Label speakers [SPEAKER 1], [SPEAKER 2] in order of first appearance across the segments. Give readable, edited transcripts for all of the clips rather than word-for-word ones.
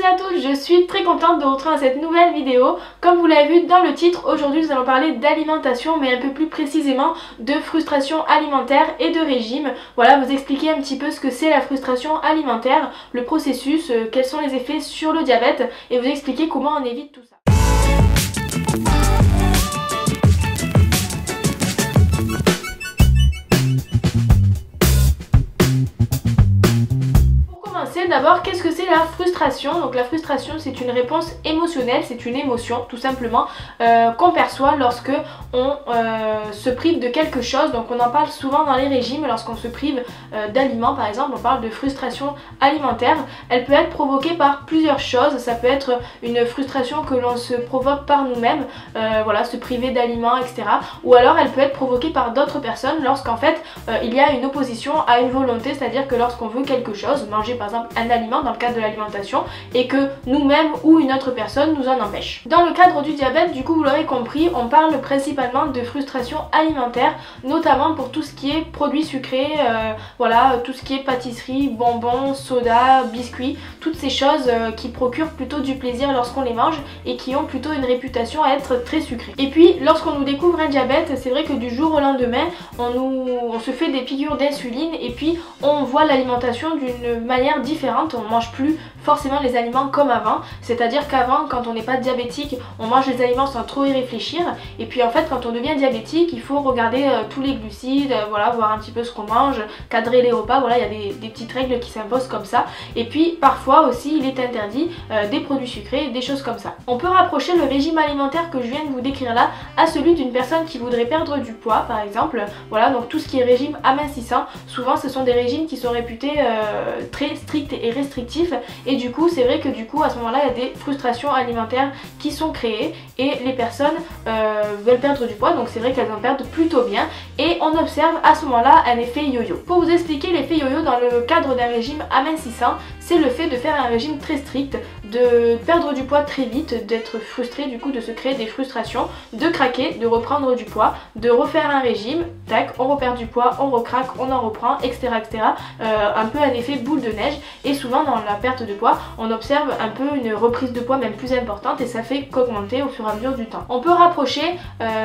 [SPEAKER 1] à tous, je suis très contente de vous retrouver dans cette nouvelle vidéo. Comme vous l'avez vu dans le titre, aujourd'hui nous allons parler d'alimentation, mais un peu plus précisément de frustration alimentaire et de régime. Voilà, vous expliquer un petit peu ce que c'est la frustration alimentaire, le processus, quels sont les effets sur le diabète, et vous expliquer comment on évite tout ça. D'abord, qu'est-ce que c'est la frustration? Donc la frustration, c'est une réponse émotionnelle, c'est une émotion tout simplement qu'on perçoit lorsque on se prive de quelque chose. Donc on en parle souvent dans les régimes, lorsqu'on se prive d'aliments par exemple, on parle de frustration alimentaire. Elle peut être provoquée par plusieurs choses, ça peut être une frustration que l'on se provoque par nous-mêmes, voilà, se priver d'aliments, etc. Ou alors elle peut être provoquée par d'autres personnes lorsqu'en fait il y a une opposition à une volonté, c'est-à-dire que lorsqu'on veut quelque chose, manger par exemple un aliment dans le cadre de l'alimentation, et que nous-mêmes ou une autre personne nous en empêche. Dans le cadre du diabète, du coup vous l'aurez compris, on parle principalement de frustration alimentaire, notamment pour tout ce qui est produits sucrés, voilà, tout ce qui est pâtisserie, bonbons, soda, biscuits, toutes ces choses qui procurent plutôt du plaisir lorsqu'on les mange et qui ont plutôt une réputation à être très sucrées. Et puis lorsqu'on nous découvre un diabète, c'est vrai que du jour au lendemain on se fait des piqûres d'insuline et puis on voit l'alimentation d'une manière différente. On mange plus forcément les aliments comme avant, c'est-à-dire qu'avant, quand on n'est pas diabétique, on mange les aliments sans trop y réfléchir, et puis en fait quand on devient diabétique, il faut regarder tous les glucides, voilà, voir un petit peu ce qu'on mange, cadrer les repas, voilà, il y a des petites règles qui s'imposent comme ça. Et puis parfois aussi il est interdit des produits sucrés, des choses comme ça. On peut rapprocher le régime alimentaire que je viens de vous décrire là à celui d'une personne qui voudrait perdre du poids par exemple. Voilà, donc tout ce qui est régime amincissant, souvent ce sont des régimes qui sont réputés très stricts et restrictifs, et du coup c'est vrai que du coup à ce moment là il y a des frustrations alimentaires qui sont créées et les personnes veulent perdre du poids, donc c'est vrai qu'elles en perdent plutôt bien, et on observe à ce moment là un effet yo-yo. Pour vous expliquer l'effet yo-yo dans le cadre d'un régime amincissant, c'est le fait de faire un régime très strict, de perdre du poids très vite, d'être frustré, du coup de se créer des frustrations, de craquer, de reprendre du poids, de refaire un régime, tac, on repère du poids, on recraque, on en reprend, etc. etc. Un peu un effet boule de neige, et souvent dans la perte de poids, on observe un peu une reprise de poids même plus importante, et ça fait qu'augmenter au fur et à mesure du temps. On peut rapprocher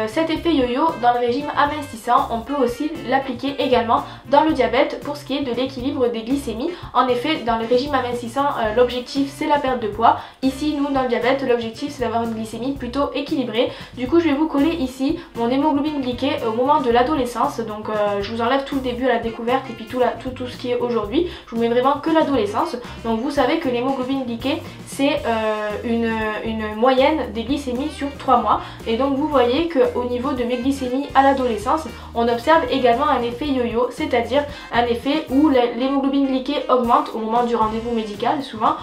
[SPEAKER 1] cet effet yo-yo dans le régime amincissant, on peut aussi l'appliquer également dans le diabète pour ce qui est de l'équilibre des glycémies. En effet, dans le régime amincissant, l'objectif c'est la perte de poids. Ici, nous dans le diabète, l'objectif c'est d'avoir une glycémie plutôt équilibrée. Du coup, je vais vous coller ici mon hémoglobine glyquée au moment de l'adolescence. Donc je vous enlève tout le début à la découverte et puis tout ce qui est aujourd'hui. Je vous mets vraiment que l'adolescence. Donc vous savez que l'hémoglobine glyquée c'est une moyenne des glycémies sur 3 mois. Et donc vous voyez qu'au niveau de mes glycémies à l'adolescence, on observe également un effet yo-yo, c'est-à-dire un effet où l'hémoglobine glyquée augmente au moment du rendez-vous médical souvent.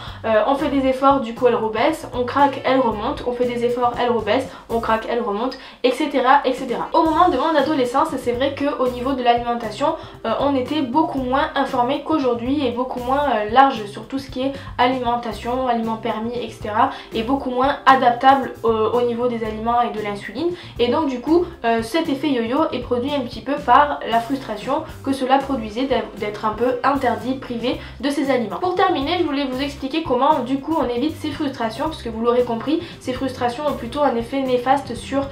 [SPEAKER 1] On fait des efforts, du coup elle rebaisse, on craque, elle remonte, on fait des efforts, elle rebaisse, on craque, elle remonte, etc. etc. Au moment de mon adolescence, c'est vrai qu'au niveau de l'alimentation, on était beaucoup moins informé qu'aujourd'hui et beaucoup moins large sur tout ce qui est alimentation, aliments permis, etc. et beaucoup moins adaptable au niveau des aliments et de l'insuline. Et donc du coup, cet effet yo-yo est produit un petit peu par la frustration que cela produisait d'être un peu interdit, privé de ces aliments. Pour terminer, je voulais vous expliquer comment du coup on évite ces frustrations, parce que vous l'aurez compris, ces frustrations ont plutôt un effet néfaste sur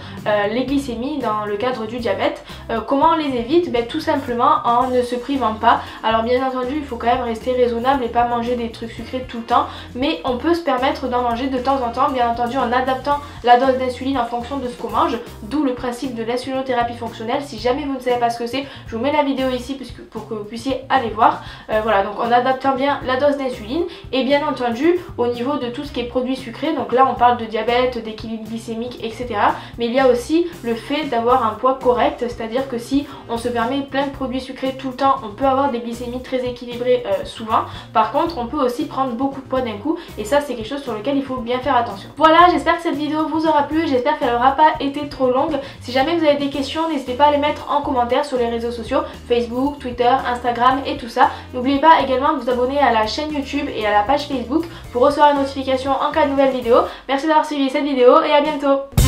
[SPEAKER 1] les glycémies dans le cadre du diabète. Comment on les évite? Tout simplement en ne se privant pas. Alors bien entendu, il faut quand même rester raisonnable et pas manger des trucs sucrés tout le temps, mais on peut se permettre d'en manger de temps en temps, bien entendu en adaptant la dose d'insuline en fonction de ce qu'on mange, d'où le principe de l'insulinothérapie fonctionnelle. Si jamais vous ne savez pas ce que c'est, je vous mets la vidéo ici pour que vous puissiez aller voir. Voilà, donc en adaptant bien la dose d'insuline, et bien entendu au niveau de tout ce qui est produits sucrés, donc là on parle de diabète, d'équilibre glycémique, etc. mais il y a aussi le fait d'avoir un poids correct, c'est-à-dire que si on se permet plein de produits sucrés tout le temps, on peut avoir des glycémies très équilibrées souvent. Par contre, on peut aussi prendre beaucoup de poids d'un coup, et ça c'est quelque chose sur lequel il faut bien faire attention. Voilà, j'espère que cette vidéo vous aura plu, j'espère qu'elle n'aura pas été trop longue. Si jamais vous avez des questions, n'hésitez pas à les mettre en commentaire sur les réseaux sociaux, Facebook, Twitter, Instagram et tout ça. N'oubliez pas également de vous abonner à la chaîne YouTube et à la page Facebook pour recevoir une notification en cas de nouvelle vidéo. Merci d'avoir suivi cette vidéo et à bientôt.